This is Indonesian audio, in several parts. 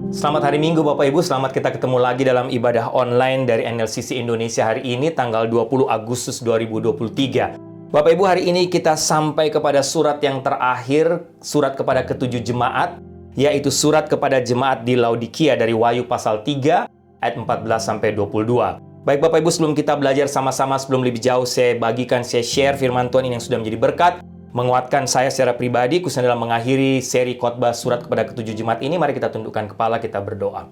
Selamat hari Minggu Bapak Ibu, selamat kita ketemu lagi dalam ibadah online dari NLCC Indonesia hari ini tanggal 20 Agustus 2023. Bapak Ibu, hari ini kita sampai kepada surat yang terakhir, surat kepada ketujuh jemaat, yaitu surat kepada jemaat di Laodikia dari Wahyu pasal 3 ayat 14 sampai 22. Baik Bapak Ibu, sebelum kita belajar sama-sama, sebelum lebih jauh saya share firman Tuhan ini yang sudah menjadi berkat, menguatkan saya secara pribadi, khususnya dalam mengakhiri seri khotbah surat kepada ketujuh jemaat ini. Mari kita tundukkan kepala, kita berdoa.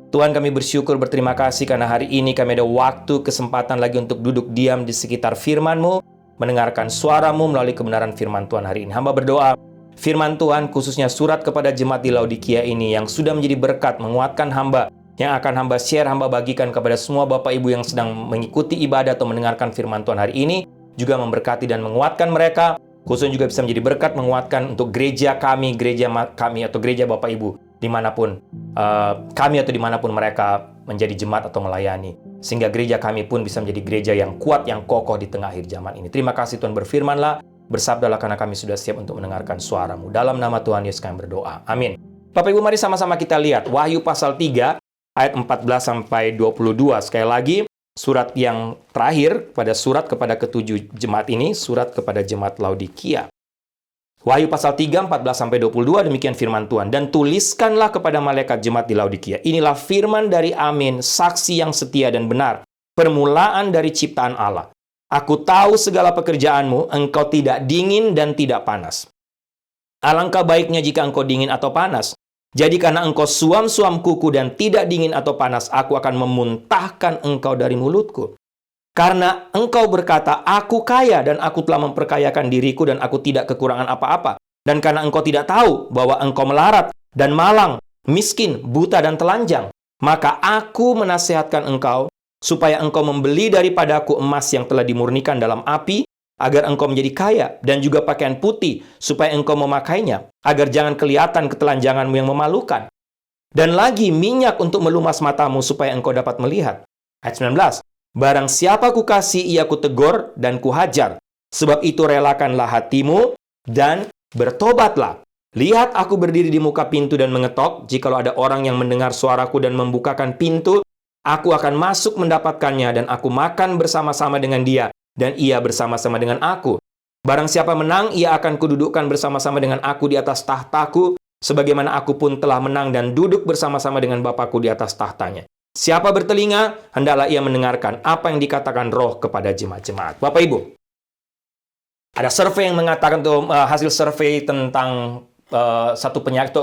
Tuhan, kami bersyukur, berterima kasih karena hari ini kami ada waktu, kesempatan lagi untuk duduk diam di sekitar firman-Mu, mendengarkan suara-Mu melalui kebenaran firman Tuhan hari ini. Hamba berdoa, firman Tuhan khususnya surat kepada jemaat di Laodikia ini yang sudah menjadi berkat, menguatkan hamba, yang akan hamba share, hamba bagikan kepada semua Bapak Ibu yang sedang mengikuti ibadah atau mendengarkan firman Tuhan hari ini, juga memberkati dan menguatkan mereka, khususnya juga bisa menjadi berkat menguatkan untuk gereja kami atau gereja Bapak Ibu, dimanapun kami atau dimanapun mereka menjadi jemaat atau melayani, sehingga gereja kami pun bisa menjadi gereja yang kuat, yang kokoh di tengah akhir zaman ini. Terima kasih Tuhan, berfirmanlah, bersabdalah karena kami sudah siap untuk mendengarkan suara-Mu. Dalam nama Tuhan Yesus kami berdoa. Amin. Bapak Ibu, mari sama-sama kita lihat Wahyu pasal 3 ayat 14 sampai 22. Sekali lagi, surat yang terakhir pada surat kepada ketujuh jemaat ini, surat kepada jemaat Laodikia. Wahyu pasal 3, 14-22, demikian firman Tuhan. Dan tuliskanlah kepada malaikat jemaat di Laodikia. Inilah firman dari Amin, saksi yang setia dan benar, permulaan dari ciptaan Allah. Aku tahu segala pekerjaanmu, engkau tidak dingin dan tidak panas. Alangkah baiknya jika engkau dingin atau panas. Jadi karena engkau suam-suam kuku dan tidak dingin atau panas, aku akan memuntahkan engkau dari mulutku. Karena engkau berkata, aku kaya dan aku telah memperkayakan diriku dan aku tidak kekurangan apa-apa. Dan karena engkau tidak tahu bahwa engkau melarat dan malang, miskin, buta dan telanjang, maka aku menasihatkan engkau supaya engkau membeli daripadaku emas yang telah dimurnikan dalam api, agar engkau menjadi kaya, dan juga pakaian putih, supaya engkau memakainya, agar jangan kelihatan ketelanjanganmu yang memalukan. Dan lagi minyak untuk melumas matamu, supaya engkau dapat melihat. Ayat 19. Barang siapa kukasih, ia kutegur dan kuhajar. Sebab itu relakanlah hatimu, dan bertobatlah. Lihat, aku berdiri di muka pintu dan mengetok. Jikalau ada orang yang mendengar suaraku dan membukakan pintu, aku akan masuk mendapatkannya, dan aku makan bersama-sama dengan dia, dan ia bersama-sama dengan aku. Barang siapa menang, ia akan kududukkan bersama-sama dengan aku di atas tahtaku, sebagaimana aku pun telah menang dan duduk bersama-sama dengan Bapakku di atas tahtanya. Siapa bertelinga, hendaklah ia mendengarkan apa yang dikatakan Roh kepada jemaat-jemaat. Bapak Ibu, ada survei yang mengatakan hasil survei tentang suatu penyakit.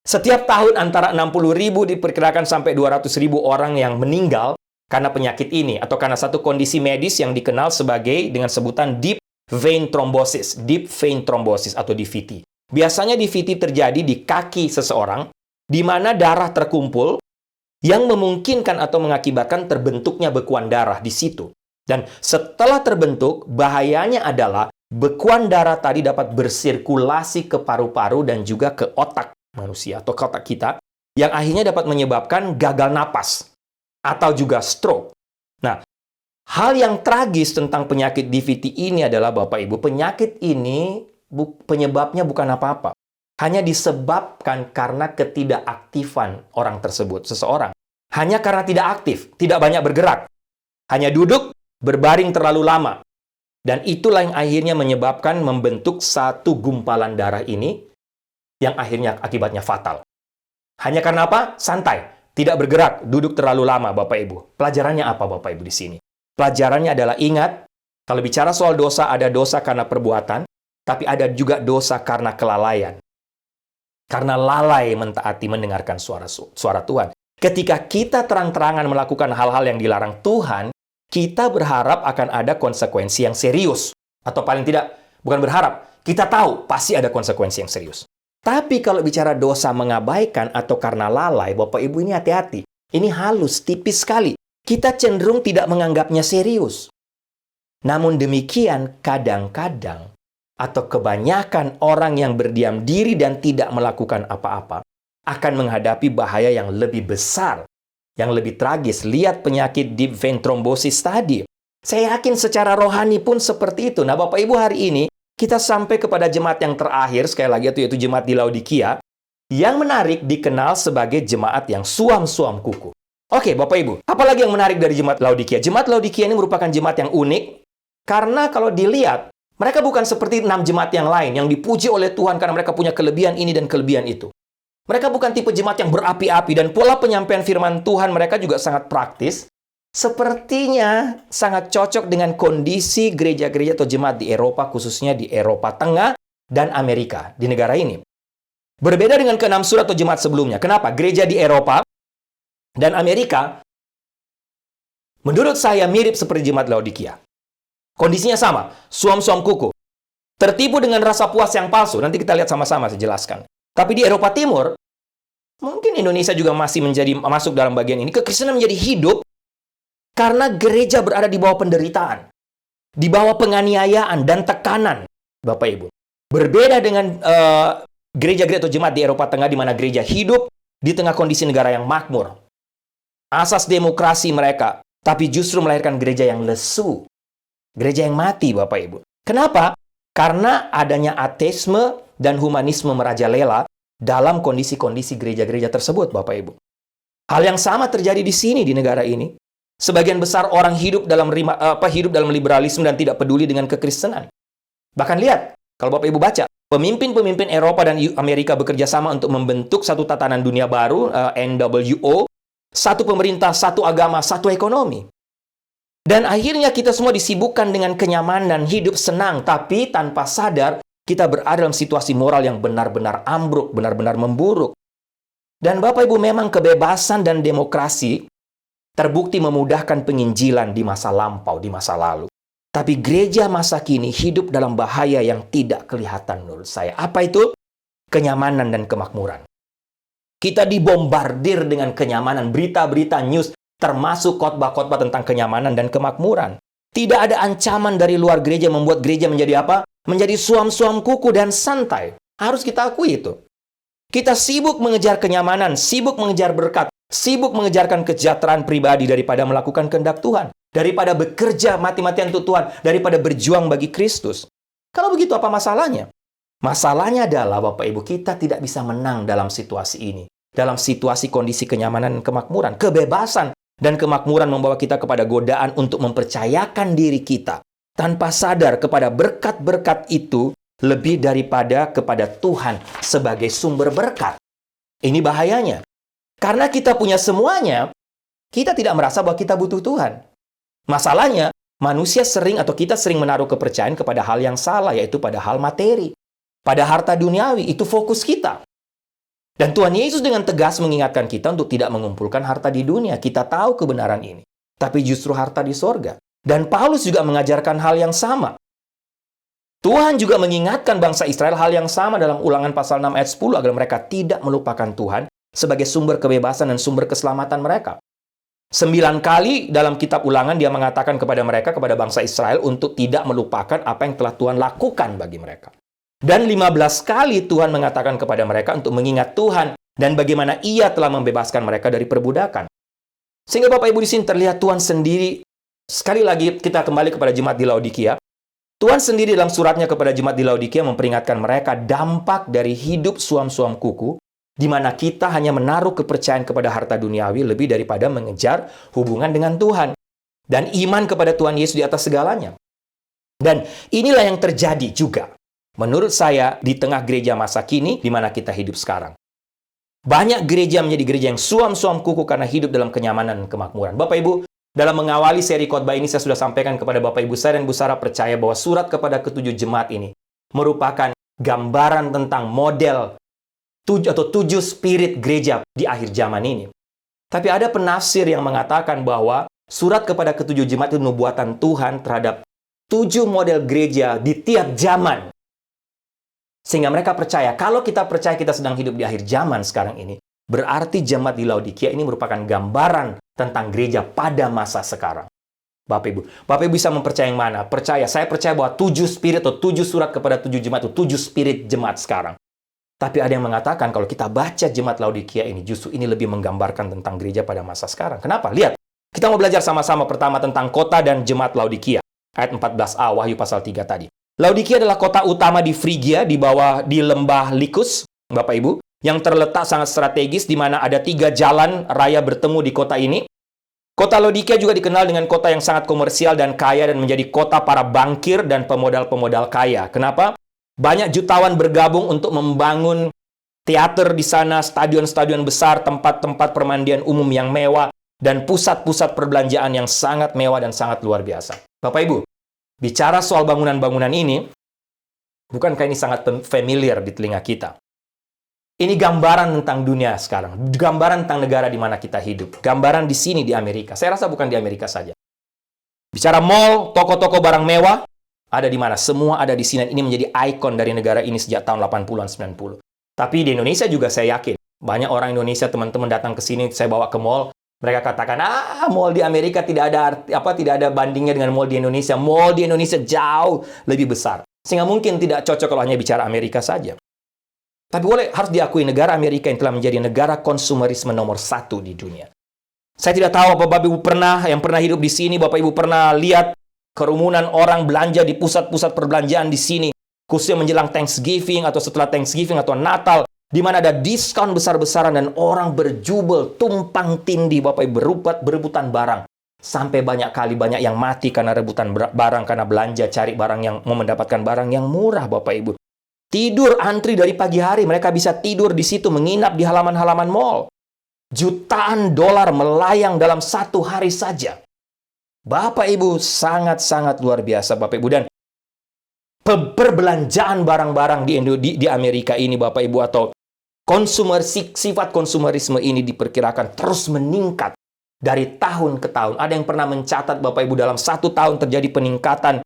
Setiap tahun antara 60.000 diperkirakan sampai 200.000 orang yang meninggal karena penyakit ini, atau karena satu kondisi medis yang dikenal sebagai dengan sebutan deep vein thrombosis atau DVT. Biasanya DVT terjadi di kaki seseorang, di mana darah terkumpul yang memungkinkan atau mengakibatkan terbentuknya bekuan darah di situ. Dan setelah terbentuk, bahayanya adalah bekuan darah tadi dapat bersirkulasi ke paru-paru dan juga ke otak manusia atau ke otak kita, yang akhirnya dapat menyebabkan gagal napas atau juga stroke. Nah, hal yang tragis tentang penyakit DVT ini adalah, Bapak Ibu, penyakit ini penyebabnya bukan apa-apa. Hanya disebabkan karena ketidakaktifan orang tersebut, seseorang. Hanya karena tidak aktif, tidak banyak bergerak. Hanya duduk, berbaring terlalu lama. Dan itulah yang akhirnya menyebabkan membentuk satu gumpalan darah ini, yang akhirnya akibatnya fatal. Hanya karena apa? Santai. Tidak bergerak, duduk terlalu lama, Bapak Ibu. Pelajarannya apa, Bapak Ibu, di sini? Pelajarannya adalah, ingat, kalau bicara soal dosa, ada dosa karena perbuatan, tapi ada juga dosa karena kelalaian. Karena lalai mentaati mendengarkan suara Tuhan. Ketika kita terang-terangan melakukan hal-hal yang dilarang Tuhan, kita berharap akan ada konsekuensi yang serius. Atau paling tidak, bukan berharap, kita tahu pasti ada konsekuensi yang serius. Tapi kalau bicara dosa mengabaikan atau karena lalai, Bapak Ibu, ini hati-hati. Ini halus, tipis sekali. Kita cenderung tidak menganggapnya serius. Namun demikian, kadang-kadang atau kebanyakan orang yang berdiam diri dan tidak melakukan apa-apa akan menghadapi bahaya yang lebih besar, yang lebih tragis. Lihat penyakit deep vein thrombosis tadi. Saya yakin secara rohani pun seperti itu. Nah, Bapak Ibu, hari ini kita sampai kepada jemaat yang terakhir, sekali lagi yaitu jemaat di Laodikia, yang menarik dikenal sebagai jemaat yang suam-suam kuku. Oke, Bapak Ibu, apalagi yang menarik dari jemaat Laodikia? Jemaat Laodikia ini merupakan jemaat yang unik, karena kalau dilihat, mereka bukan seperti 6 jemaat yang lain, yang dipuji oleh Tuhan karena mereka punya kelebihan ini dan kelebihan itu. Mereka bukan tipe jemaat yang berapi-api, dan pola penyampaian firman Tuhan mereka juga sangat praktis. Sepertinya sangat cocok dengan kondisi gereja-gereja atau jemaat di Eropa, khususnya di Eropa Tengah dan Amerika, di negara ini. Berbeda dengan ke-6 surat atau jemaat sebelumnya. Kenapa? Gereja di Eropa dan Amerika, menurut saya mirip seperti jemaat Laodikia. Kondisinya sama, suam-suam kuku. Tertipu dengan rasa puas yang palsu. Nanti kita lihat sama-sama, saya jelaskan. Tapi di Eropa Timur, mungkin Indonesia juga masih masuk dalam bagian ini. Kekristenan menjadi hidup karena gereja berada di bawah penderitaan, di bawah penganiayaan dan tekanan, Bapak Ibu. Berbeda dengan gereja-gereja atau jemaat di Eropa Tengah, di mana gereja hidup di tengah kondisi negara yang makmur. Asas demokrasi mereka, tapi justru melahirkan gereja yang lesu. Gereja yang mati, Bapak Ibu. Kenapa? Karena adanya ateisme dan humanisme merajalela dalam kondisi-kondisi gereja-gereja tersebut, Bapak Ibu. Hal yang sama terjadi di sini, di negara ini. Sebagian besar orang hidup dalam liberalisme dan tidak peduli dengan kekristenan. Bahkan lihat, kalau Bapak Ibu baca, pemimpin-pemimpin Eropa dan Amerika bekerja sama untuk membentuk satu tatanan dunia baru, NWO, satu pemerintah, satu agama, satu ekonomi. Dan akhirnya kita semua disibukkan dengan kenyamanan, hidup senang, tapi tanpa sadar kita berada dalam situasi moral yang benar-benar ambruk, benar-benar memburuk. Dan Bapak Ibu, memang kebebasan dan demokrasi terbukti memudahkan penginjilan di masa lampau, di masa lalu. Tapi gereja masa kini hidup dalam bahaya yang tidak kelihatan menurut saya. Apa itu? Kenyamanan dan kemakmuran. Kita dibombardir dengan kenyamanan, berita-berita news, termasuk khotbah-khotbah tentang kenyamanan dan kemakmuran. Tidak ada ancaman dari luar gereja membuat gereja menjadi apa? Menjadi suam-suam kuku dan santai. Harus kita akui itu. Kita sibuk mengejar kenyamanan, sibuk mengejar berkat, sibuk mengejarkan kesejahteraan pribadi daripada melakukan kehendak Tuhan. Daripada bekerja mati-matian untuk Tuhan, daripada berjuang bagi Kristus. Kalau begitu apa masalahnya? Masalahnya adalah Bapak Ibu, kita tidak bisa menang dalam situasi ini. Dalam situasi kondisi kenyamanan dan kemakmuran. Kebebasan dan kemakmuran membawa kita kepada godaan untuk mempercayakan diri kita tanpa sadar kepada berkat-berkat itu lebih daripada kepada Tuhan sebagai sumber berkat. Ini bahayanya. Karena kita punya semuanya, kita tidak merasa bahwa kita butuh Tuhan. Masalahnya, manusia sering atau kita sering menaruh kepercayaan kepada hal yang salah, yaitu pada hal materi. Pada harta duniawi, itu fokus kita. Dan Tuhan Yesus dengan tegas mengingatkan kita untuk tidak mengumpulkan harta di dunia. Kita tahu kebenaran ini. Tapi justru harta di sorga. Dan Paulus juga mengajarkan hal yang sama. Tuhan juga mengingatkan bangsa Israel hal yang sama dalam Ulangan pasal 6 ayat 10 agar mereka tidak melupakan Tuhan sebagai sumber kebebasan dan sumber keselamatan mereka. 9 kali dalam kitab Ulangan dia mengatakan kepada mereka, kepada bangsa Israel, untuk tidak melupakan apa yang telah Tuhan lakukan bagi mereka. Dan 15 kali Tuhan mengatakan kepada mereka untuk mengingat Tuhan dan bagaimana Ia telah membebaskan mereka dari perbudakan. Sehingga Bapak Ibu di sini terlihat Tuhan sendiri, sekali lagi kita kembali kepada jemaat di Laodikia, Tuhan sendiri dalam suratnya kepada jemaat di Laodikia memperingatkan mereka dampak dari hidup suam-suam kuku, di mana kita hanya menaruh kepercayaan kepada harta duniawi lebih daripada mengejar hubungan dengan Tuhan. Dan iman kepada Tuhan Yesus di atas segalanya. Dan inilah yang terjadi juga, menurut saya, di tengah gereja masa kini, di mana kita hidup sekarang. Banyak gereja menjadi gereja yang suam-suam kuku karena hidup dalam kenyamanan dan kemakmuran. Bapak Ibu, dalam mengawali seri khotbah ini, saya sudah sampaikan kepada Bapak Ibu, saya dan Bu Sarah percaya bahwa surat kepada ketujuh jemaat ini merupakan gambaran tentang model atau 7 spirit gereja di akhir zaman ini. Tapi ada penafsir yang mengatakan bahwa surat kepada ketujuh jemaat itu nubuatan Tuhan terhadap 7 model gereja di tiap zaman. Sehingga mereka percaya, kalau kita percaya kita sedang hidup di akhir zaman sekarang ini, berarti jemaat di Laodikia ini merupakan gambaran tentang gereja pada masa sekarang. Bapak Ibu bisa mempercayai yang mana? Saya percaya bahwa 7 spirit atau 7 surat kepada 7 jemaat itu 7 spirit jemaat sekarang. Tapi ada yang mengatakan kalau kita baca jemaat Laodikia ini, justru ini lebih menggambarkan tentang gereja pada masa sekarang. Kenapa? Lihat, kita mau belajar sama-sama pertama tentang kota dan jemaat Laodikia. Ayat 14a, Wahyu pasal 3 tadi. Laodikia adalah kota utama di Frigia, di lembah Likus, Bapak Ibu, yang terletak sangat strategis di mana ada 3 jalan raya bertemu di kota ini. Kota Laodikia juga dikenal dengan kota yang sangat komersial dan kaya dan menjadi kota para bankir dan pemodal-pemodal kaya. Kenapa? Banyak jutawan bergabung untuk membangun teater di sana, stadion-stadion besar, tempat-tempat permandian umum yang mewah, dan pusat-pusat perbelanjaan yang sangat mewah dan sangat luar biasa. Bapak Ibu, bicara soal bangunan-bangunan ini, bukankah ini sangat familiar di telinga kita? Ini gambaran tentang dunia sekarang, gambaran tentang negara di mana kita hidup, gambaran di sini di Amerika. Saya rasa bukan di Amerika saja. Bicara mall, toko-toko barang mewah, ada di mana? Semua ada di sini. Ini menjadi ikon dari negara ini sejak tahun 80-an, 90. Tapi di Indonesia juga saya yakin, banyak orang Indonesia, teman-teman datang ke sini, saya bawa ke mall, mereka katakan, mall di Amerika tidak ada bandingnya dengan mall di Indonesia. Mall di Indonesia jauh lebih besar. Sehingga mungkin tidak cocok kalau hanya bicara Amerika saja. Tapi harus diakui negara Amerika yang telah menjadi negara konsumerisme nomor 1 di dunia. Saya tidak tahu apa Bapak Ibu yang pernah hidup di sini, Bapak Ibu pernah lihat kerumunan orang belanja di pusat-pusat perbelanjaan di sini, khususnya menjelang Thanksgiving atau setelah Thanksgiving atau Natal, di mana ada diskon besar-besaran dan orang berjubel, tumpang tindih, Bapak Ibu, berebutan barang. Sampai banyak yang mati karena rebutan barang, karena belanja, cari barang yang mau mendapatkan barang yang murah, Bapak Ibu. Tidur antri dari pagi hari, mereka bisa tidur di situ, menginap di halaman-halaman mall. Jutaan dolar melayang dalam 1 hari saja. Bapak Ibu, sangat-sangat luar biasa, Bapak Ibu. Dan perbelanjaan barang-barang di Amerika ini, Bapak Ibu, atau sifat konsumerisme ini diperkirakan terus meningkat dari tahun ke tahun. Ada yang pernah mencatat, Bapak Ibu, dalam 1 tahun terjadi peningkatan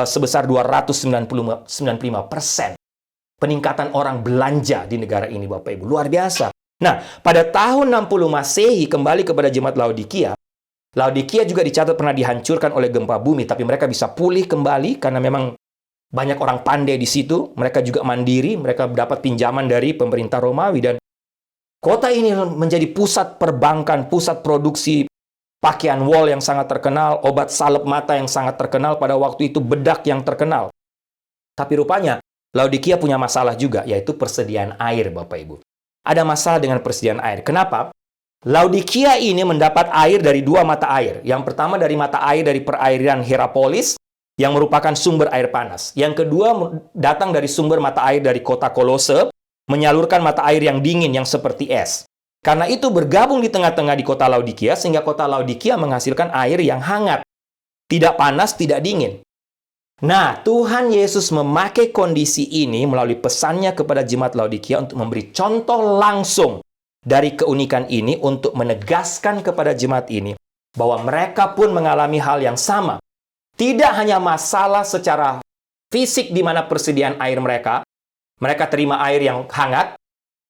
sebesar 295%. Peningkatan orang belanja di negara ini, Bapak Ibu. Luar biasa. Nah, pada tahun 60 Masehi, kembali kepada jemaat Laodikia. Laodikia juga dicatat pernah dihancurkan oleh gempa bumi, tapi mereka bisa pulih kembali karena memang banyak orang pandai di situ. Mereka juga mandiri, mereka dapat pinjaman dari pemerintah Romawi. Dan kota ini menjadi pusat perbankan, pusat produksi pakaian wol yang sangat terkenal, obat salep mata yang sangat terkenal pada waktu itu, bedak yang terkenal. Tapi rupanya, Laodikia punya masalah juga, yaitu persediaan air, Bapak Ibu. Ada masalah dengan persediaan air. Kenapa? Laodikia ini mendapat air dari 2 mata air. Yang pertama dari mata air dari perairan Hierapolis, yang merupakan sumber air panas. Yang kedua datang dari sumber mata air dari kota Kolose, menyalurkan mata air yang dingin, yang seperti es. Karena itu bergabung di tengah-tengah di kota Laodikia, sehingga kota Laodikia menghasilkan air yang hangat. Tidak panas, tidak dingin. Nah, Tuhan Yesus memakai kondisi ini melalui pesannya kepada jemaat Laodikia untuk memberi contoh langsung dari keunikan ini untuk menegaskan kepada jemaat ini bahwa mereka pun mengalami hal yang sama. Tidak hanya masalah secara fisik di mana persediaan air mereka terima air yang hangat,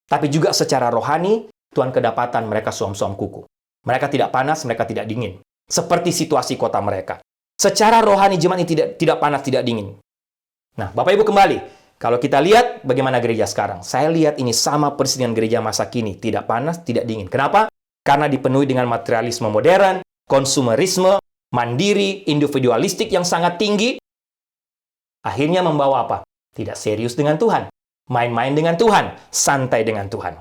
tapi juga secara rohani, Tuhan kedapatan mereka suam-suam kuku. Mereka tidak panas, mereka tidak dingin. Seperti situasi kota mereka. Secara rohani jemaat ini tidak panas, tidak dingin. Nah, Bapak Ibu kembali. Kalau kita lihat bagaimana gereja sekarang. Saya lihat ini sama persis dengan gereja masa kini. Tidak panas, tidak dingin. Kenapa? Karena dipenuhi dengan materialisme modern, konsumerisme, mandiri, individualistik yang sangat tinggi. Akhirnya membawa apa? Tidak serius dengan Tuhan. Main-main dengan Tuhan. Santai dengan Tuhan.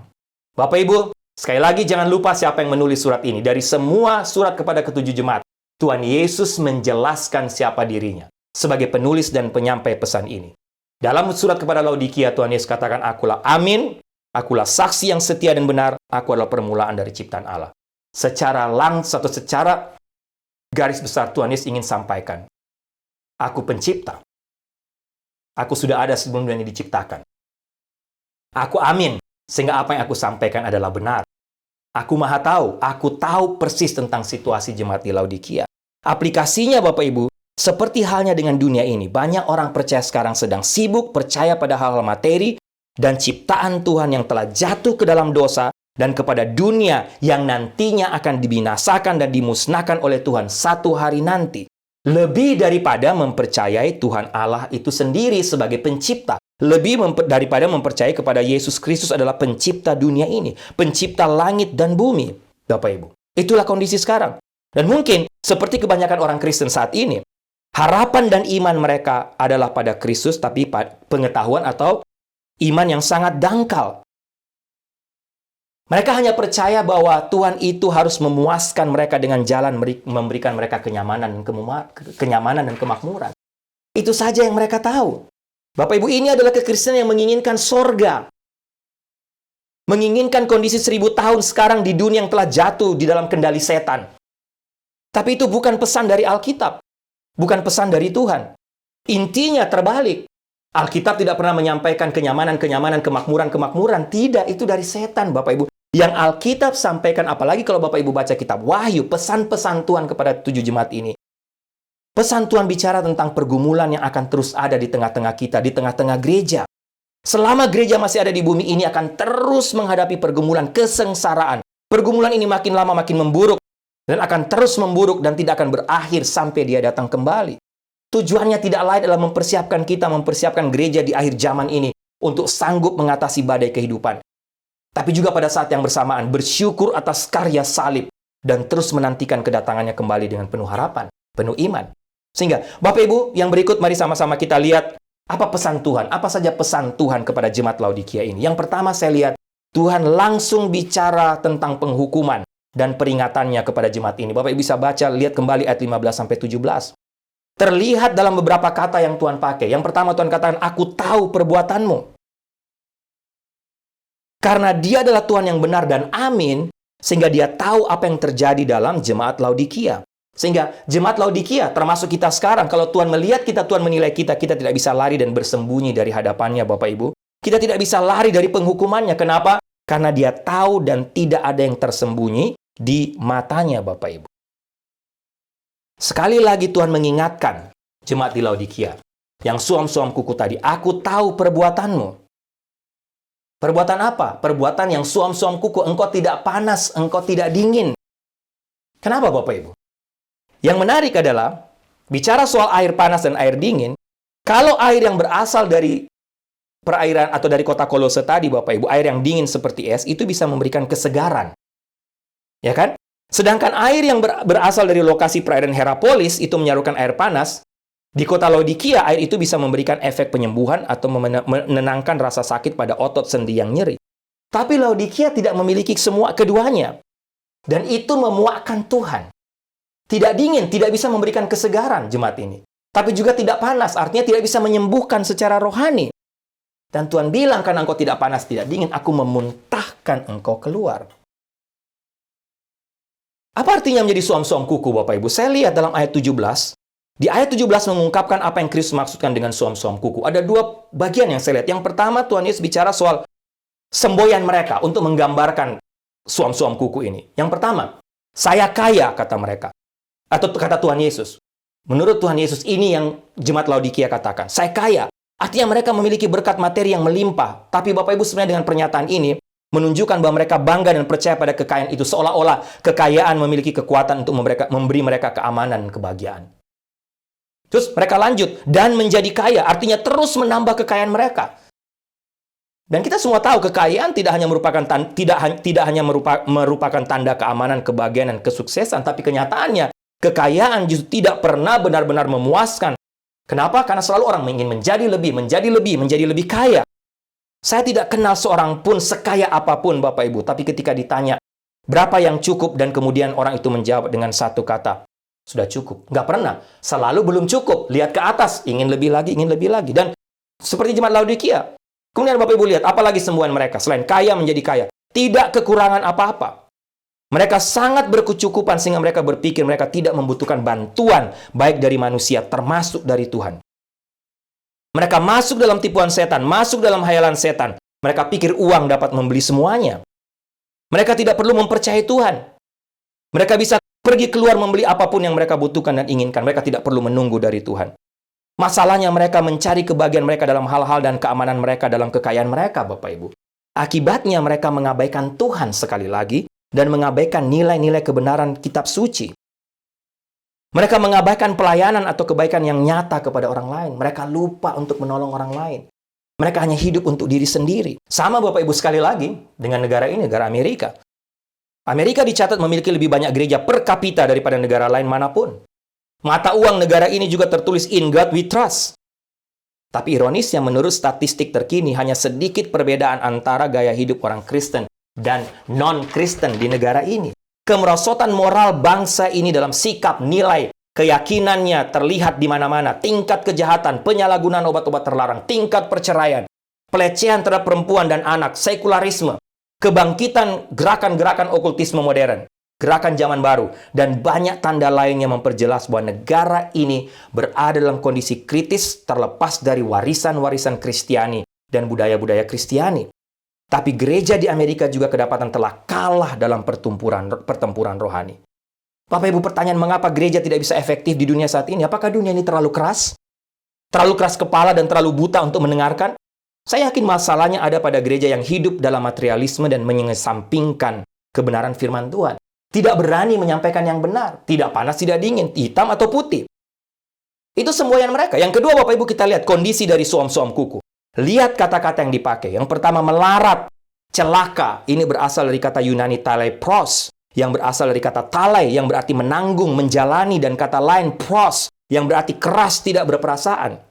Bapak Ibu, sekali lagi jangan lupa siapa yang menulis surat ini. Dari semua surat kepada ketujuh jemaat, Tuhan Yesus menjelaskan siapa dirinya sebagai penulis dan penyampai pesan ini. Dalam surat kepada Laodikia, Tuhan Yesus katakan, akulah amin, akulah saksi yang setia dan benar, aku adalah permulaan dari ciptaan Allah. Secara garis besar Tuhan Yesus ingin sampaikan, aku pencipta. Aku sudah ada sebelum dunia ini diciptakan. Aku amin, sehingga apa yang aku sampaikan adalah benar. Aku maha tahu, aku tahu persis tentang situasi jemaat di Laodikia. Aplikasinya Bapak Ibu, seperti halnya dengan dunia ini, banyak orang percaya sekarang sedang sibuk percaya pada hal-hal materi dan ciptaan Tuhan yang telah jatuh ke dalam dosa dan kepada dunia yang nantinya akan dibinasakan dan dimusnahkan oleh Tuhan satu hari nanti. Lebih daripada mempercayai Tuhan Allah itu sendiri sebagai pencipta. Daripada mempercayai kepada Yesus Kristus adalah pencipta dunia ini. Pencipta langit dan bumi. Bapak Ibu. Itulah kondisi sekarang. Dan mungkin seperti kebanyakan orang Kristen saat ini, Harapan dan iman mereka adalah pada Kristus, tapi pengetahuan atau iman yang sangat dangkal. Mereka hanya percaya bahwa Tuhan itu harus memuaskan mereka dengan jalan memberikan mereka kenyamanan dan kemakmuran. Itu saja yang mereka tahu. Bapak Ibu, ini adalah kekristenan yang menginginkan sorga. Menginginkan kondisi 1000 tahun sekarang di dunia yang telah jatuh di dalam kendali setan. Tapi itu bukan pesan dari Alkitab. Bukan pesan dari Tuhan. Intinya terbalik. Alkitab tidak pernah menyampaikan kenyamanan, kemakmuran. Tidak, itu dari setan, Bapak Ibu. Yang Alkitab sampaikan, apalagi kalau Bapak Ibu baca kitab Wahyu, pesan-pesan Tuhan kepada 7 jemaat ini. Pesan Tuhan bicara tentang pergumulan yang akan terus ada di tengah-tengah kita, di tengah-tengah gereja. Selama gereja masih ada di bumi ini akan terus menghadapi pergumulan, kesengsaraan. Pergumulan ini makin lama makin memburuk, dan akan terus memburuk dan tidak akan berakhir sampai Dia datang kembali. Tujuannya tidak lain adalah mempersiapkan kita, mempersiapkan gereja di akhir zaman ini untuk sanggup mengatasi badai kehidupan. Tapi juga pada saat yang bersamaan bersyukur atas karya salib dan terus menantikan kedatangannya kembali dengan penuh harapan, penuh iman. Sehingga Bapak Ibu, yang berikut mari sama-sama kita lihat apa pesan Tuhan, apa saja pesan Tuhan kepada jemaat Laodikia ini. Yang pertama saya lihat Tuhan langsung bicara tentang penghukuman dan peringatannya kepada jemaat ini. Bapak Ibu bisa baca, lihat kembali ayat 15 sampai 17. Terlihat dalam beberapa kata yang Tuhan pakai. Yang pertama Tuhan katakan, aku tahu perbuatanmu. Karena Dia adalah Tuhan yang benar dan amin, sehingga Dia tahu apa yang terjadi dalam jemaat Laodikia. Sehingga jemaat Laodikia, termasuk kita sekarang, kalau Tuhan melihat kita, Tuhan menilai kita, kita tidak bisa lari dan bersembunyi dari hadapannya, Bapak Ibu. Kita tidak bisa lari dari penghukumannya. Kenapa? Karena Dia tahu dan tidak ada yang tersembunyi di matanya, Bapak Ibu. Sekali lagi Tuhan mengingatkan jemaat di Laodikia, yang suam-suam kuku tadi, aku tahu perbuatanmu. Perbuatan apa? Perbuatan yang suam-suam kuku. Engkau tidak panas, engkau tidak dingin. Kenapa Bapak Ibu? Yang menarik adalah, bicara soal air panas dan air dingin, kalau air yang berasal dari perairan atau dari kota Kolose tadi Bapak Ibu, air yang dingin seperti es, itu bisa memberikan kesegaran. Ya kan? Sedangkan air yang berasal dari lokasi perairan Hierapolis, itu menyalurkan air panas, di kota Laodikia, air itu bisa memberikan efek penyembuhan atau menenangkan rasa sakit pada otot sendi yang nyeri. Tapi Laodikia tidak memiliki semua keduanya. Dan itu memuakkan Tuhan. Tidak dingin, tidak bisa memberikan kesegaran jemaat ini. Tapi juga tidak panas, artinya tidak bisa menyembuhkan secara rohani. Dan Tuhan bilang, karena engkau tidak panas, tidak dingin, aku memuntahkan engkau keluar. Apa artinya menjadi suam-suam kuku, Bapak Ibu? Saya lihat dalam ayat 17, di ayat 17 mengungkapkan apa yang Kristus maksudkan dengan suam-suam kuku. Ada dua bagian yang saya lihat. Yang pertama, Tuhan Yesus bicara soal semboyan mereka untuk menggambarkan suam-suam kuku ini. Yang pertama, saya kaya, kata mereka. Atau kata Tuhan Yesus. Menurut Tuhan Yesus, ini yang jemaat Laodikia katakan. Saya kaya. Artinya mereka memiliki berkat materi yang melimpah. Tapi Bapak Ibu sebenarnya dengan pernyataan ini, menunjukkan bahwa mereka bangga dan percaya pada kekayaan itu. Seolah-olah kekayaan memiliki kekuatan untuk memberi mereka keamanan dan kebahagiaan. Terus mereka lanjut, dan menjadi kaya, artinya terus menambah kekayaan mereka. Dan kita semua tahu kekayaan tidak hanya merupakan tanda keamanan, kebahagiaan, dan kesuksesan, tapi kenyataannya kekayaan justru tidak pernah benar-benar memuaskan. Kenapa? Karena selalu orang ingin menjadi lebih kaya. Saya tidak kenal seorang pun sekaya apapun Bapak Ibu, tapi ketika ditanya berapa yang cukup dan kemudian orang itu menjawab dengan satu kata, sudah cukup. Nggak pernah. Selalu belum cukup. Lihat ke atas. Ingin lebih lagi. Dan seperti jemaat Laodikia. Kemudian Bapak Ibu lihat, apalagi semboyan mereka. Selain kaya menjadi kaya. Tidak kekurangan apa-apa. Mereka sangat berkecukupan sehingga mereka berpikir mereka tidak membutuhkan bantuan. Baik dari manusia, termasuk dari Tuhan. Mereka masuk dalam tipuan setan. Masuk dalam hayalan setan. Mereka pikir uang dapat membeli semuanya. Mereka tidak perlu mempercayai Tuhan. Mereka bisa pergi keluar membeli apapun yang mereka butuhkan dan inginkan. Mereka tidak perlu menunggu dari Tuhan. Masalahnya mereka mencari kebahagiaan mereka dalam hal-hal dan keamanan mereka dalam kekayaan mereka, Bapak Ibu. Akibatnya mereka mengabaikan Tuhan sekali lagi dan mengabaikan nilai-nilai kebenaran kitab suci. Mereka mengabaikan pelayanan atau kebaikan yang nyata kepada orang lain. Mereka lupa untuk menolong orang lain. Mereka hanya hidup untuk diri sendiri. Sama Bapak Ibu sekali lagi dengan negara ini, negara Amerika. Amerika dicatat memiliki lebih banyak gereja per kapita daripada negara lain manapun. Mata uang negara ini juga tertulis In God We Trust. Tapi ironisnya menurut statistik terkini hanya sedikit perbedaan antara gaya hidup orang Kristen dan non-Kristen di negara ini. Kemerosotan moral bangsa ini dalam sikap, nilai, keyakinannya terlihat di mana-mana. Tingkat kejahatan, penyalahgunaan obat-obat terlarang, tingkat perceraian, pelecehan terhadap perempuan dan anak, sekularisme, kebangkitan gerakan-gerakan okultisme modern, gerakan zaman baru, dan banyak tanda lain yang memperjelas bahwa negara ini berada dalam kondisi kritis terlepas dari warisan-warisan Kristiani dan budaya-budaya Kristiani. Tapi gereja di Amerika juga kedapatan telah kalah dalam pertempuran rohani. Bapak Ibu, pertanyaan mengapa gereja tidak bisa efektif di dunia saat ini? Apakah dunia ini terlalu keras? Terlalu keras kepala dan terlalu buta untuk mendengarkan? Saya yakin masalahnya ada pada gereja yang hidup dalam materialisme dan mengesampingkan kebenaran firman Tuhan. Tidak berani menyampaikan yang benar. Tidak panas, tidak dingin. Hitam atau putih. Itu semboyan mereka. Yang kedua, Bapak Ibu, kita lihat kondisi dari suam-suam kuku. Lihat kata-kata yang dipakai. Yang pertama, melarat, celaka. Ini berasal dari kata Yunani talepros, yang berasal dari kata talai, yang berarti menanggung, menjalani, dan kata lain pros, yang berarti keras, tidak berperasaan.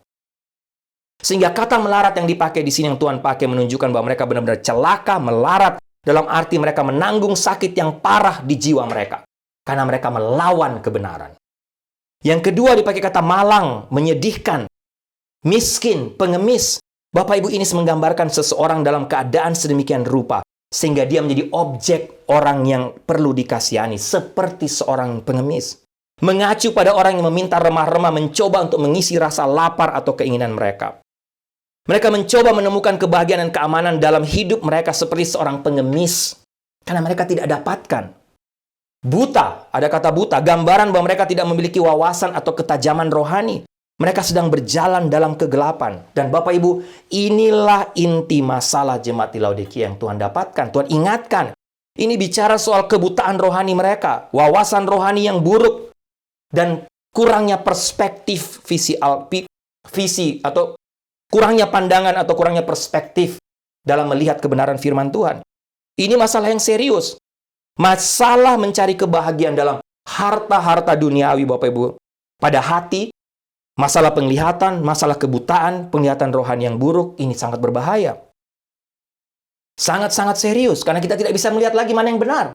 Sehingga kata melarat yang dipakai di sini yang Tuhan pakai menunjukkan bahwa mereka benar-benar celaka, melarat, dalam arti mereka menanggung sakit yang parah di jiwa mereka. Karena mereka melawan kebenaran. Yang kedua dipakai kata malang, menyedihkan, miskin, pengemis. Bapak Ibu, ini menggambarkan seseorang dalam keadaan sedemikian rupa, sehingga dia menjadi objek orang yang perlu dikasihani, seperti seorang pengemis. Mengacu pada orang yang meminta remah-remah, mencoba untuk mengisi rasa lapar atau keinginan mereka. Mereka mencoba menemukan kebahagiaan dan keamanan dalam hidup mereka seperti seorang pengemis, karena mereka tidak dapatkan. Buta, ada kata buta, gambaran bahwa mereka tidak memiliki wawasan atau ketajaman rohani. Mereka sedang berjalan dalam kegelapan. Dan Bapak Ibu, inilah inti masalah jemaat di Laodikia yang Tuhan dapatkan. Tuhan ingatkan. Ini bicara soal kebutaan rohani mereka. Wawasan rohani yang buruk. Dan kurangnya perspektif visi atau kurangnya pandangan atau kurangnya perspektif dalam melihat kebenaran firman Tuhan. Ini masalah yang serius. Masalah mencari kebahagiaan dalam harta-harta duniawi, Bapak Ibu. Pada hati, masalah penglihatan, masalah kebutaan, penglihatan rohani yang buruk, ini sangat berbahaya. Sangat-sangat serius, karena kita tidak bisa melihat lagi mana yang benar.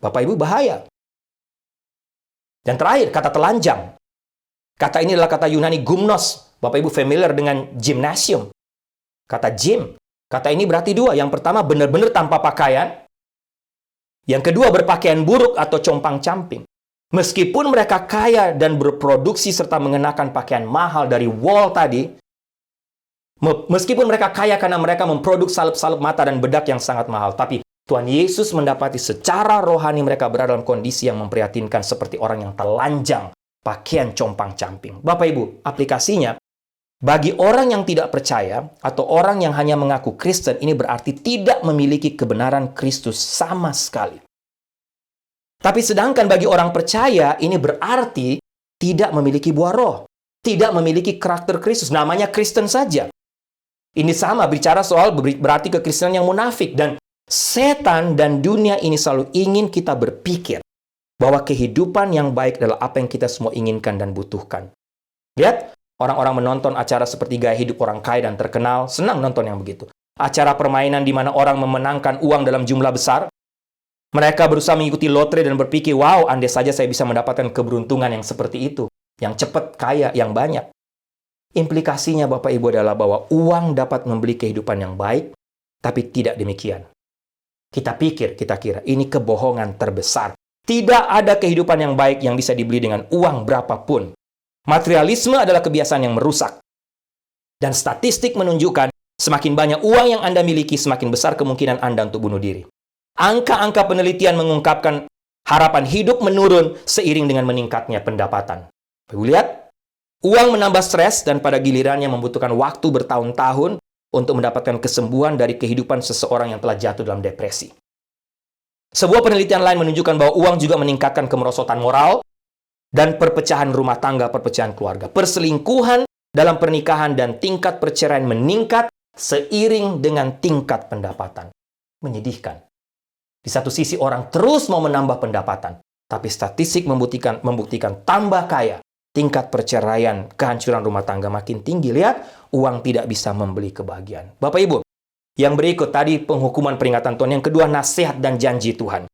Bapak Ibu, bahaya. Dan terakhir, kata telanjang. Kata ini adalah kata Yunani gumnos. Bapak Ibu familiar dengan gymnasium. Kata gym. Kata ini berarti dua. Yang pertama, benar-benar tanpa pakaian. Yang kedua, berpakaian buruk atau compang-camping. Meskipun mereka kaya dan berproduksi serta mengenakan pakaian mahal dari wall tadi, meskipun mereka kaya karena mereka memproduksi salep-salep mata dan bedak yang sangat mahal, tapi Tuhan Yesus mendapati secara rohani mereka berada dalam kondisi yang memprihatinkan seperti orang yang telanjang, pakaian compang-camping. Bapak Ibu, aplikasinya, bagi orang yang tidak percaya atau orang yang hanya mengaku Kristen, ini berarti tidak memiliki kebenaran Kristus sama sekali. Tapi sedangkan bagi orang percaya, ini berarti tidak memiliki buah roh. Tidak memiliki karakter Kristus. Namanya Kristen saja. Ini sama, bicara soal berarti kekristenan yang munafik. Dan setan dan dunia ini selalu ingin kita berpikir bahwa kehidupan yang baik adalah apa yang kita semua inginkan dan butuhkan. Lihat, orang-orang menonton acara seperti gaya hidup orang kaya dan terkenal, senang nonton yang begitu. Acara permainan di mana orang memenangkan uang dalam jumlah besar. Mereka berusaha mengikuti lotre dan berpikir, wow, andai saja saya bisa mendapatkan keberuntungan yang seperti itu. Yang cepat, kaya, yang banyak. Implikasinya Bapak Ibu adalah bahwa uang dapat membeli kehidupan yang baik, tapi tidak demikian. Kita kira, ini kebohongan terbesar. Tidak ada kehidupan yang baik yang bisa dibeli dengan uang berapapun. Materialisme adalah kebiasaan yang merusak. Dan statistik menunjukkan, semakin banyak uang yang Anda miliki, semakin besar kemungkinan Anda untuk bunuh diri. Angka-angka penelitian mengungkapkan harapan hidup menurun seiring dengan meningkatnya pendapatan. Ibu lihat, uang menambah stres dan pada gilirannya membutuhkan waktu bertahun-tahun untuk mendapatkan kesembuhan dari kehidupan seseorang yang telah jatuh dalam depresi. Sebuah penelitian lain menunjukkan bahwa uang juga meningkatkan kemerosotan moral dan perpecahan rumah tangga, perpecahan keluarga. Perselingkuhan dalam pernikahan dan tingkat perceraian meningkat seiring dengan tingkat pendapatan. Menyedihkan. Di satu sisi orang terus mau menambah pendapatan. Tapi statistik membuktikan tambah kaya, tingkat perceraian, kehancuran rumah tangga makin tinggi. Lihat, uang tidak bisa membeli kebahagiaan. Bapak Ibu, yang berikut tadi penghukuman peringatan Tuhan. Yang kedua, nasihat dan janji Tuhan.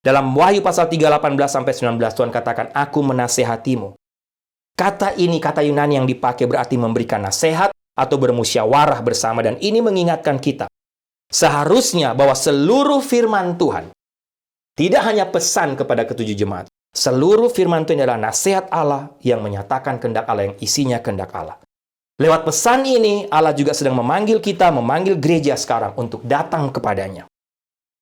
Dalam Wahyu pasal 3, 18-19, Tuhan katakan, aku menasehatimu. Kata ini, kata Yunani yang dipakai berarti memberikan nasihat atau bermusyawarah bersama. Dan ini mengingatkan kita, seharusnya bahwa seluruh firman Tuhan tidak hanya pesan kepada ketujuh jemaat. Seluruh firman Tuhan adalah nasihat Allah yang menyatakan kehendak Allah, yang isinya kehendak Allah. Lewat pesan ini, Allah juga sedang memanggil kita, memanggil gereja sekarang untuk datang kepadanya.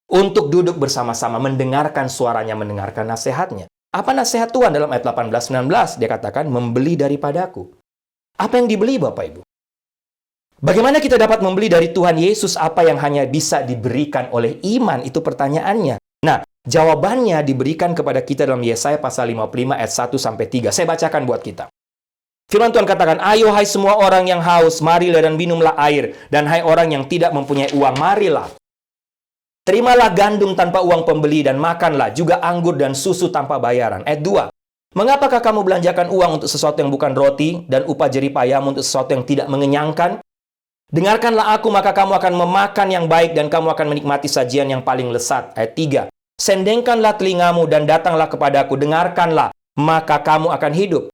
Untuk duduk bersama-sama, mendengarkan suaranya, mendengarkan nasihatnya. Apa nasihat Tuhan dalam ayat 18-19? Dia katakan, membeli daripadaku. Apa yang dibeli, Bapak Ibu? Bagaimana kita dapat membeli dari Tuhan Yesus apa yang hanya bisa diberikan oleh iman? Itu pertanyaannya. Nah, jawabannya diberikan kepada kita dalam Yesaya pasal 55 ayat 1-3. Saya bacakan buat kita. Firman Tuhan katakan, ayo hai semua orang yang haus, marilah dan minumlah air. Dan hai orang yang tidak mempunyai uang, marilah. Terimalah gandum tanpa uang pembeli dan makanlah juga anggur dan susu tanpa bayaran. Ayat 2. Mengapakah kamu belanjakan uang untuk sesuatu yang bukan roti dan upah jerih payahmu untuk sesuatu yang tidak mengenyangkan? Dengarkanlah aku, maka kamu akan memakan yang baik dan kamu akan menikmati sajian yang paling lesat. Ayat 3. Sendengkanlah telingamu dan datanglah kepadaku, dengarkanlah, maka kamu akan hidup.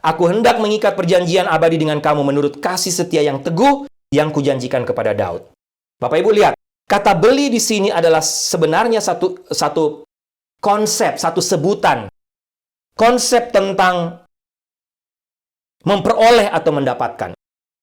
Aku hendak mengikat perjanjian abadi dengan kamu menurut kasih setia yang teguh yang kujanjikan kepada Daud. Bapak Ibu lihat, kata beli di sini adalah sebenarnya satu konsep, satu sebutan. Konsep tentang memperoleh atau mendapatkan.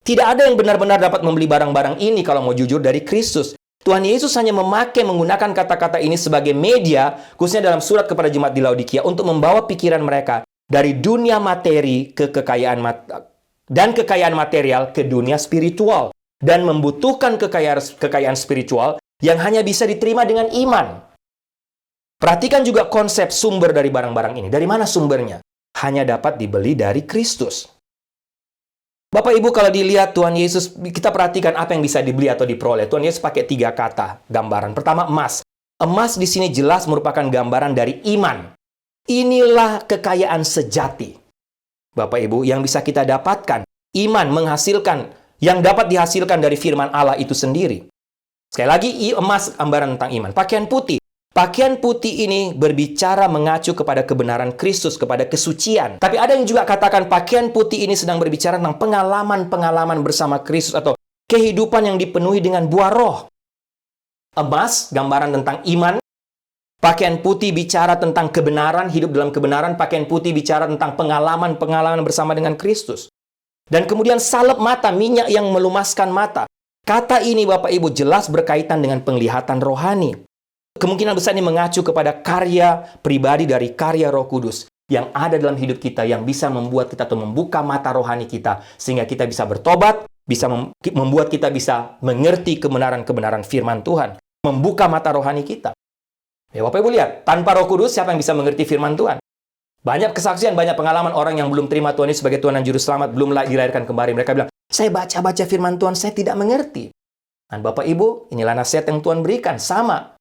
Tidak ada yang benar-benar dapat membeli barang-barang ini kalau mau jujur dari Kristus. Tuhan Yesus hanya menggunakan kata-kata ini sebagai media, khususnya dalam surat kepada jemaat di Laodikia, untuk membawa pikiran mereka dari dunia materi ke kekayaan material ke dunia spiritual. Dan membutuhkan kekayaan spiritual yang hanya bisa diterima dengan iman. Perhatikan juga konsep sumber dari barang-barang ini. Dari mana sumbernya? Hanya dapat dibeli dari Kristus. Bapak Ibu, kalau dilihat Tuhan Yesus, kita perhatikan apa yang bisa dibeli atau diperoleh. Tuhan Yesus pakai 3 kata gambaran. Pertama, emas. Emas di sini jelas merupakan gambaran dari iman. Inilah kekayaan sejati. Bapak Ibu, yang bisa kita dapatkan. Iman menghasilkan, yang dapat dihasilkan dari firman Allah itu sendiri. Sekali lagi, emas gambaran tentang iman. Pakaian putih. Pakaian putih ini berbicara mengacu kepada kebenaran Kristus, kepada kesucian. Tapi ada yang juga katakan pakaian putih ini sedang berbicara tentang pengalaman-pengalaman bersama Kristus atau kehidupan yang dipenuhi dengan buah roh. Emas, gambaran tentang iman. Pakaian putih bicara tentang kebenaran, hidup dalam kebenaran. Pakaian putih bicara tentang pengalaman-pengalaman bersama dengan Kristus. Dan kemudian salep mata, minyak yang melumaskan mata. Kata ini Bapak Ibu jelas berkaitan dengan penglihatan rohani. Kemungkinan besar ini mengacu kepada karya pribadi dari karya Roh Kudus yang ada dalam hidup kita, yang bisa membuat kita atau membuka mata rohani kita sehingga kita bisa bertobat, bisa membuat kita bisa mengerti kebenaran-kebenaran firman Tuhan, membuka mata rohani kita. Ya Bapak Ibu lihat, tanpa Roh Kudus siapa yang bisa mengerti firman Tuhan? Banyak kesaksian, banyak pengalaman orang yang belum terima Tuhan Yesus sebagai Tuhan dan Juru Selamat, belum dilahirkan kembali. Mereka bilang, saya baca-baca firman Tuhan, saya tidak mengerti. Dan Bapak Ibu, inilah nasihat yang Tuhan berikan, sama.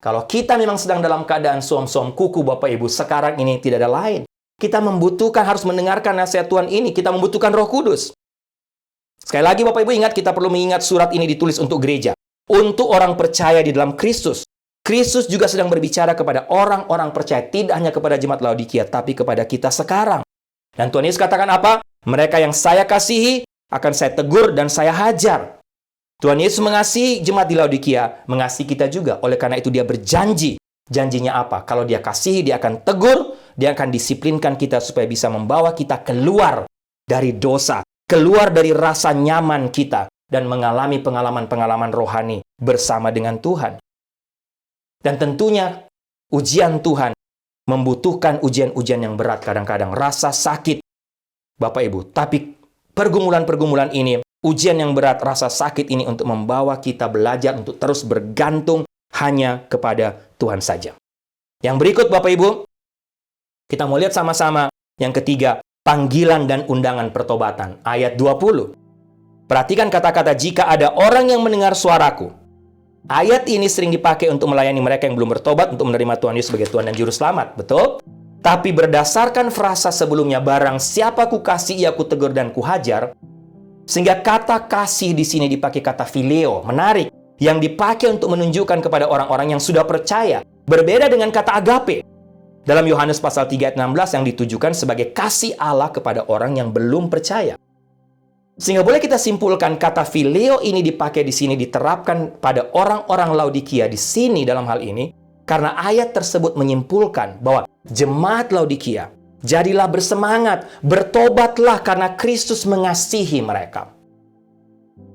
Kalau kita memang sedang dalam keadaan suam-suam kuku, Bapak Ibu, sekarang ini tidak ada lain. Kita membutuhkan, harus mendengarkan nasihat Tuhan ini. Kita membutuhkan Roh Kudus. Sekali lagi, Bapak Ibu, ingat, kita perlu mengingat surat ini ditulis untuk gereja. Untuk orang percaya di dalam Kristus. Kristus juga sedang berbicara kepada orang-orang percaya. Tidak hanya kepada jemaat Laodikia, tapi kepada kita sekarang. Dan Tuhan Yesus katakan apa? Mereka yang saya kasihi, akan saya tegur dan saya hajar. Tuhan Yesus mengasihi jemaat di Laodikia, mengasihi kita juga. Oleh karena itu dia berjanji. Janjinya apa? Kalau dia kasihi, dia akan tegur, dia akan disiplinkan kita supaya bisa membawa kita keluar dari dosa, keluar dari rasa nyaman kita, dan mengalami pengalaman-pengalaman rohani bersama dengan Tuhan. Dan tentunya ujian Tuhan membutuhkan ujian-ujian yang berat kadang-kadang, rasa sakit, Bapak Ibu. Tapi pergumulan-pergumulan ini, ujian yang berat, rasa sakit ini untuk membawa kita belajar untuk terus bergantung hanya kepada Tuhan saja. Yang berikut Bapak Ibu, kita mau lihat sama-sama. Yang ketiga, panggilan dan undangan pertobatan. Ayat 20. Perhatikan kata-kata, jika ada orang yang mendengar suaraku Ayat ini sering dipakai untuk melayani mereka yang belum bertobat untuk menerima Tuhan Yesus sebagai Tuhan dan Juru Selamat, betul? Tapi berdasarkan frasa sebelumnya, barang siapa kukasih ia kutegur dan kuhajar, sehingga kata kasih di sini dipakai kata phileo, menarik, yang dipakai untuk menunjukkan kepada orang-orang yang sudah percaya, berbeda dengan kata agape. Dalam Yohanes pasal 3 ayat 16 yang ditujukan sebagai kasih Allah kepada orang yang belum percaya. Sehingga boleh kita simpulkan kata phileo ini dipakai di sini diterapkan pada orang-orang Laodikia di sini dalam hal ini karena ayat tersebut menyimpulkan bahwa jemaat Laodikia, jadilah bersemangat, bertobatlah karena Kristus mengasihi mereka.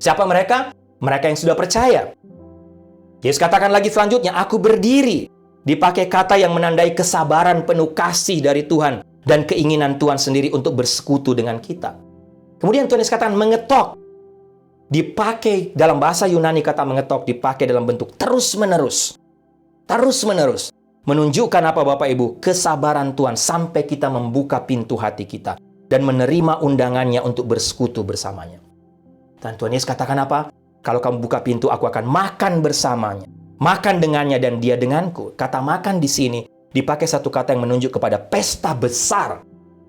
Siapa mereka? Mereka yang sudah percaya. Yesus katakan lagi selanjutnya, aku berdiri. Dipakai kata yang menandai kesabaran penuh kasih dari Tuhan dan keinginan Tuhan sendiri untuk bersekutu dengan kita. Kemudian Tuhan Yesus katakan mengetok. Dipakai dalam bahasa Yunani kata mengetok dipakai dalam bentuk terus-menerus. Terus-menerus. Menunjukkan apa Bapak Ibu? Kesabaran Tuhan sampai kita membuka pintu hati kita dan menerima undangannya untuk bersekutu bersamanya. Dan Tuhan Yesus katakan apa? Kalau kamu buka pintu, aku akan makan bersamanya. Makan dengannya dan dia denganku. Kata makan di sini dipakai satu kata yang menunjuk kepada pesta besar.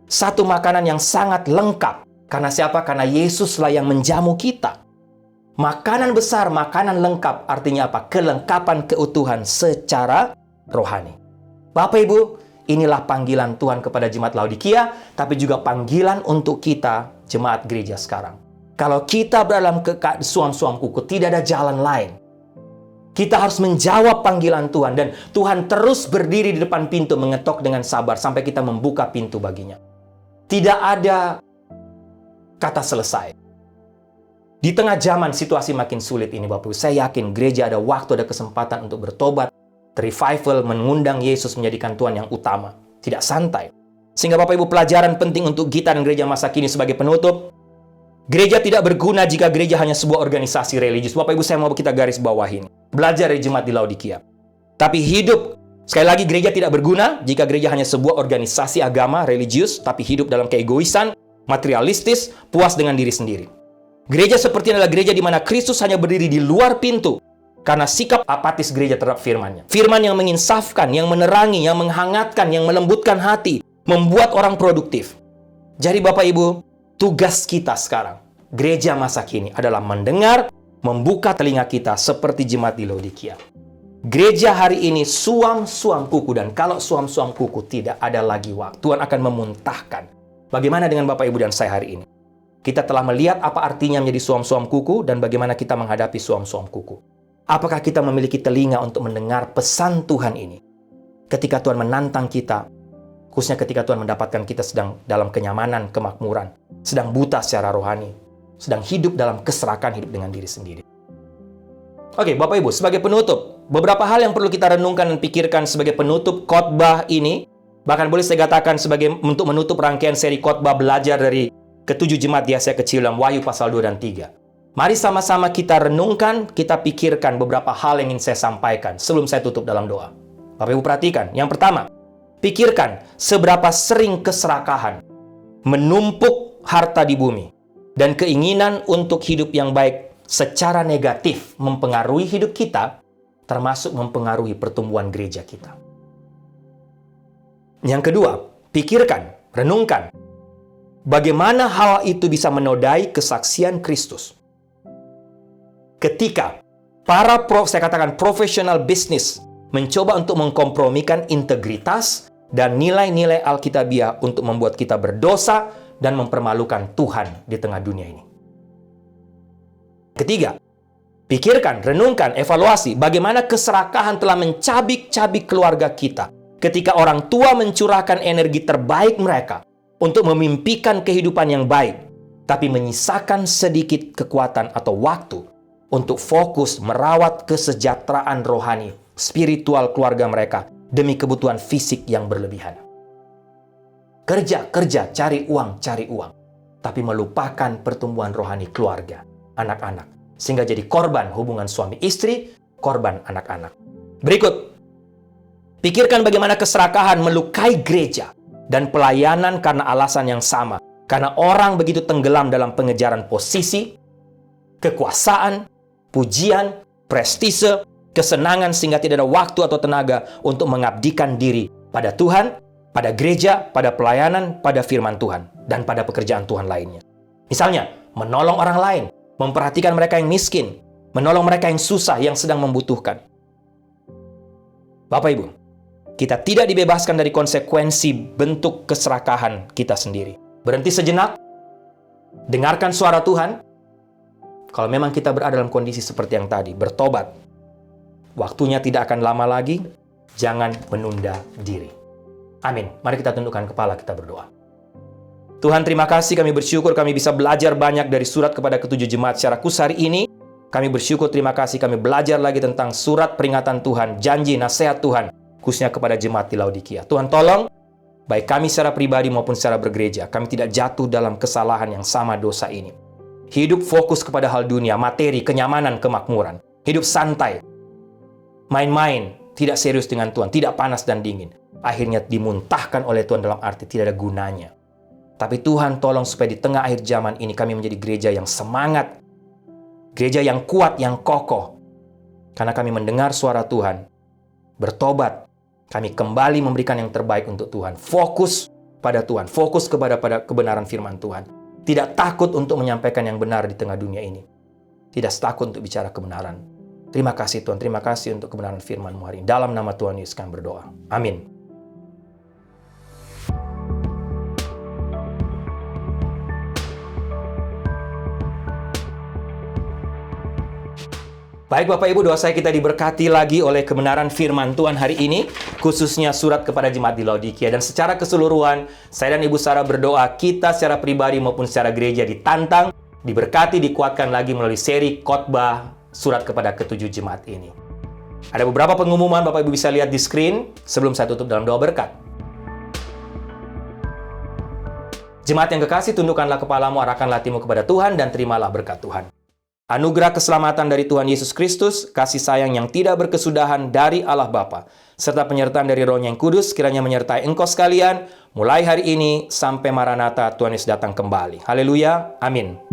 Satu makanan yang sangat lengkap. Karena siapa? Karena Yesuslah yang menjamu kita. Makanan besar, makanan lengkap. Artinya apa? Kelengkapan keutuhan secara rohani. Bapak Ibu, inilah panggilan Tuhan kepada jemaat Laodikia, tapi juga panggilan untuk kita, jemaat gereja sekarang. Kalau kita berada dalam suam-suam kuku, tidak ada jalan lain. Kita harus menjawab panggilan Tuhan, dan Tuhan terus berdiri di depan pintu mengetok dengan sabar sampai kita membuka pintu baginya. Tidak ada kata selesai. Di tengah zaman situasi makin sulit ini, Bapak Ibu, saya yakin gereja ada waktu, ada kesempatan untuk bertobat. Revival mengundang Yesus menjadikan Tuhan yang utama. Tidak santai. Sehingga Bapak Ibu, pelajaran penting untuk kita dan gereja masa kini sebagai penutup. Gereja tidak berguna jika gereja hanya sebuah organisasi religius. Bapak Ibu, saya mau kita garis bawah ini. Belajar dari jemaat di Laodikia. Tapi hidup, sekali lagi gereja tidak berguna jika gereja hanya sebuah organisasi agama religius, tapi hidup dalam keegoisan, materialistis, puas dengan diri sendiri. Gereja seperti adalah gereja di mana Kristus hanya berdiri di luar pintu karena sikap apatis gereja terhadap firman-Nya. Firman yang menginsafkan, yang menerangi, yang menghangatkan, yang melembutkan hati, membuat orang produktif. Jadi Bapak Ibu, tugas kita sekarang, gereja masa kini adalah mendengar, membuka telinga kita seperti jemaat di Laodikia. Gereja hari ini suam-suam kuku, dan kalau suam-suam kuku tidak ada lagi waktu, Tuhan akan memuntahkan. Bagaimana dengan Bapak Ibu dan saya hari ini? Kita telah melihat apa artinya menjadi suam-suam kuku dan bagaimana kita menghadapi suam-suam kuku. Apakah kita memiliki telinga untuk mendengar pesan Tuhan ini? Ketika Tuhan menantang kita, khususnya ketika Tuhan mendapatkan kita sedang dalam kenyamanan, kemakmuran, sedang buta secara rohani, sedang hidup dalam keserakan, hidup dengan diri sendiri. Oke, Bapak Ibu, sebagai penutup, beberapa hal yang perlu kita renungkan dan pikirkan sebagai penutup khotbah ini. Bahkan boleh saya katakan sebagai untuk menutup rangkaian seri khotbah belajar dari ketujuh jemaat di Asia Kecil dalam Wahyu pasal 2 dan 3. Mari sama-sama kita renungkan, kita pikirkan beberapa hal yang ingin saya sampaikan sebelum saya tutup dalam doa. Bapak Ibu perhatikan. Yang pertama, pikirkan seberapa sering keserakahan, menumpuk harta di bumi, dan keinginan untuk hidup yang baik secara negatif mempengaruhi hidup kita, termasuk mempengaruhi pertumbuhan gereja kita. Yang kedua, pikirkan, renungkan, bagaimana hal itu bisa menodai kesaksian Kristus. Ketika saya katakan profesional bisnis mencoba untuk mengkompromikan integritas dan nilai-nilai Alkitabiah untuk membuat kita berdosa dan mempermalukan Tuhan di tengah dunia ini. Ketiga, pikirkan, renungkan, evaluasi bagaimana keserakahan telah mencabik-cabik keluarga kita. Ketika orang tua mencurahkan energi terbaik mereka untuk memimpikan kehidupan yang baik, tapi menyisakan sedikit kekuatan atau waktu untuk fokus merawat kesejahteraan rohani, spiritual keluarga mereka demi kebutuhan fisik yang berlebihan. Kerja, cari uang, tapi melupakan pertumbuhan rohani keluarga, anak-anak, sehingga jadi korban hubungan suami istri, korban anak-anak. Berikut, pikirkan bagaimana keserakahan melukai gereja dan pelayanan karena alasan yang sama. Karena orang begitu tenggelam dalam pengejaran posisi, kekuasaan, pujian, prestise, kesenangan sehingga tidak ada waktu atau tenaga untuk mengabdikan diri pada Tuhan, pada gereja, pada pelayanan, pada firman Tuhan, dan pada pekerjaan Tuhan lainnya. Misalnya, menolong orang lain, memperhatikan mereka yang miskin, menolong mereka yang susah, yang sedang membutuhkan. Bapak Ibu, kita tidak dibebaskan dari konsekuensi bentuk keserakahan kita sendiri. Berhenti sejenak, dengarkan suara Tuhan. Kalau memang kita berada dalam kondisi seperti yang tadi, bertobat. Waktunya tidak akan lama lagi, jangan menunda diri. Amin. Mari kita tundukkan kepala, kita berdoa. Tuhan, terima kasih, kami bersyukur kami bisa belajar banyak dari surat kepada ketujuh jemaat secara khusus hari ini. Kami bersyukur, terima kasih, kami belajar lagi tentang surat peringatan Tuhan, janji, nasihat Tuhan, khususnya kepada jemaat di Laodikia. Tuhan, tolong, baik kami secara pribadi maupun secara bergereja, kami tidak jatuh dalam kesalahan yang sama dosa ini. Hidup fokus kepada hal dunia, materi, kenyamanan, kemakmuran. Hidup santai, main-main, tidak serius dengan Tuhan, tidak panas dan dingin. Akhirnya dimuntahkan oleh Tuhan dalam arti tidak ada gunanya. Tapi Tuhan tolong supaya di tengah akhir zaman ini kami menjadi gereja yang semangat, gereja yang kuat, yang kokoh. Karena kami mendengar suara Tuhan, bertobat, kami kembali memberikan yang terbaik untuk Tuhan. Fokus pada Tuhan, fokus pada kebenaran firman Tuhan. Tidak takut untuk menyampaikan yang benar di tengah dunia ini. Tidak takut untuk bicara kebenaran. Terima kasih Tuhan, terima kasih untuk kebenaran firman-Mu hari ini. Dalam nama Tuhan Yesus kami berdoa. Amin. Baik Bapak Ibu, doa saya kita diberkati lagi oleh kebenaran firman Tuhan hari ini, khususnya surat kepada jemaat di Laodikia. Dan secara keseluruhan, saya dan Ibu Sarah berdoa kita secara pribadi maupun secara gereja ditantang, diberkati, dikuatkan lagi melalui seri khotbah surat kepada ketujuh jemaat ini. Ada beberapa pengumuman Bapak Ibu bisa lihat di screen sebelum saya tutup dalam doa berkat. Jemaat yang kekasih, tundukkanlah kepalamu, arahkanlah hatimu kepada Tuhan, dan terimalah berkat Tuhan. Anugerah keselamatan dari Tuhan Yesus Kristus, kasih sayang yang tidak berkesudahan dari Allah Bapa, serta penyertaan dari Roh-Nya yang Kudus, kiranya menyertai engkau sekalian, mulai hari ini sampai Maranatha Tuhan Yesus datang kembali. Haleluya, amin.